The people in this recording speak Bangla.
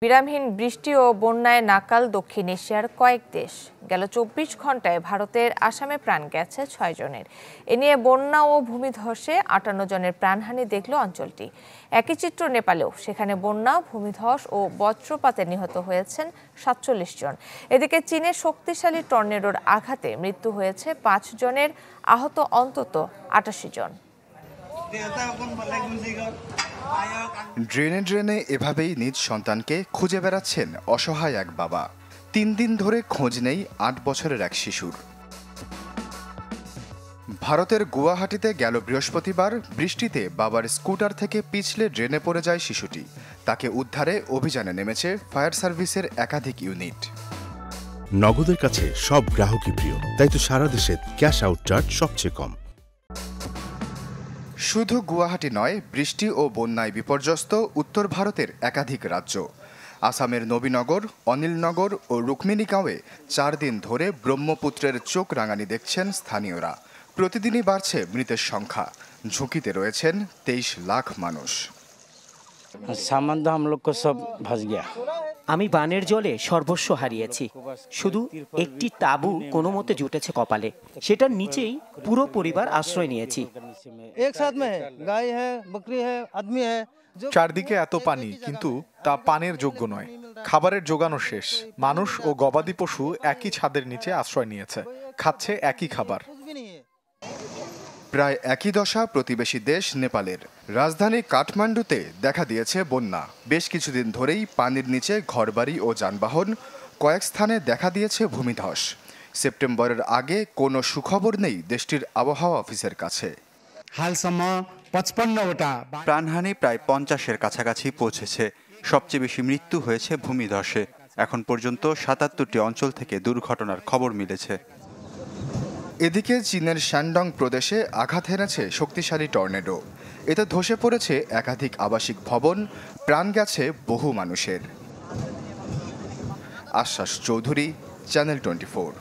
বিরামহীন বৃষ্টি ও বন্যায় নাকাল দক্ষিণ এশিয়ার কয়েক দেশ। গেল ২৪ ঘন্টায় ভারতের আসামে প্রাণ গেছে ৬ জনের। এ নিয়ে বন্যা ও ভূমিধসে ৫৮ জনের প্রাণহানি দেখল অঞ্চলটি। একই চিত্র নেপালেও, সেখানে বন্যা, ভূমিধস ও বজ্রপাতে নিহত হয়েছেন ৪৭ জন। এদিকে চীনের শক্তিশালী টর্নেডোর আঘাতে মৃত্যু হয়েছে ৫ জনের, আহত অন্তত ৮৮ জন। ড্রেনে ড্রেনে এভাবেই নিজ সন্তানকে খুঁজে বেড়াচ্ছেন অসহায় এক বাবা। ৩ দিন ধরে খোঁজ নেই ৮ বছরের এক শিশুর। ভারতের গুয়াহাটিতে গেল বৃহস্পতিবার বৃষ্টিতে বাবার স্কুটার থেকে পিছলে ড্রেনে পড়ে যায় শিশুটি। তাকে উদ্ধারে অভিযানে নেমেছে ফায়ার সার্ভিসের একাধিক ইউনিট। নগদের কাছে সব গ্রাহকই প্রিয়, তাই তো সারা দেশে ক্যাশ আউট চার্জ সবচেয়ে কম। শুধু গুয়াহাটি নয়, বৃষ্টি ও বন্যায় বিপর্যস্ত উত্তর ভারতের একাধিক রাজ্য। আসামের নবীনগর, অনিলনগর ও রুক্মিণীগাঁওয়ে ৪ দিন ধরে ব্রহ্মপুত্রের চোখ রাঙানি দেখছেন স্থানীয়রা। প্রতিদিনই বাড়ছে মৃতের সংখ্যা। ঝুঁকিতে রয়েছেন ২৩ লাখ মানুষ। আমি বানের জলে সর্বস্ব হারিয়েছি। শুধু একটি তাঁবু কোনো মতে জুটেছে কপালে, সেটার নিচেই পুরো পরিবার আশ্রয় নিয়েছি। চারদিকে এত পানি, কিন্তু তা পানের যোগ্য নয়। খাবারের জোগানো শেষ। মানুষ ও গবাদি পশু একই ছাদের নিচে আশ্রয় নিয়েছে, খাচ্ছে একই খাবার। প্রায় একই দশা প্রতিবেশী দেশ নেপালের। রাজধানী কাঠমান্ডুতে দেখা দিয়েছে বন্যা। বেশ কিছুদিন ধরেই পানির নিচে ঘরবাড়ি ও যানবাহন। কয়েক স্থানে দেখা দিয়েছে ভূমিধস। সেপ্টেম্বরের আগে কোনো সুখবর নেই দেশটির আবহাওয়া অফিসের কাছে। প্রাণহানি প্রায় ৫০-এর কাছাকাছি পৌঁছেছে। সবচেয়ে বেশি মৃত্যু হয়েছে ভূমিধসে। এখন পর্যন্ত ৭৭টি অঞ্চল থেকে দুর্ঘটনার খবর মিলেছে। এদিকে চীনের শ্যানডং প্রদেশে আঘাত হেনেছে শক্তিশালী টর্নেডো। এতে ধসে পড়েছে একাধিক আবাসিক ভবন, প্রাণ গেছে বহু মানুষের। আশ্বাস চৌধুরী, চ্যানেল 24।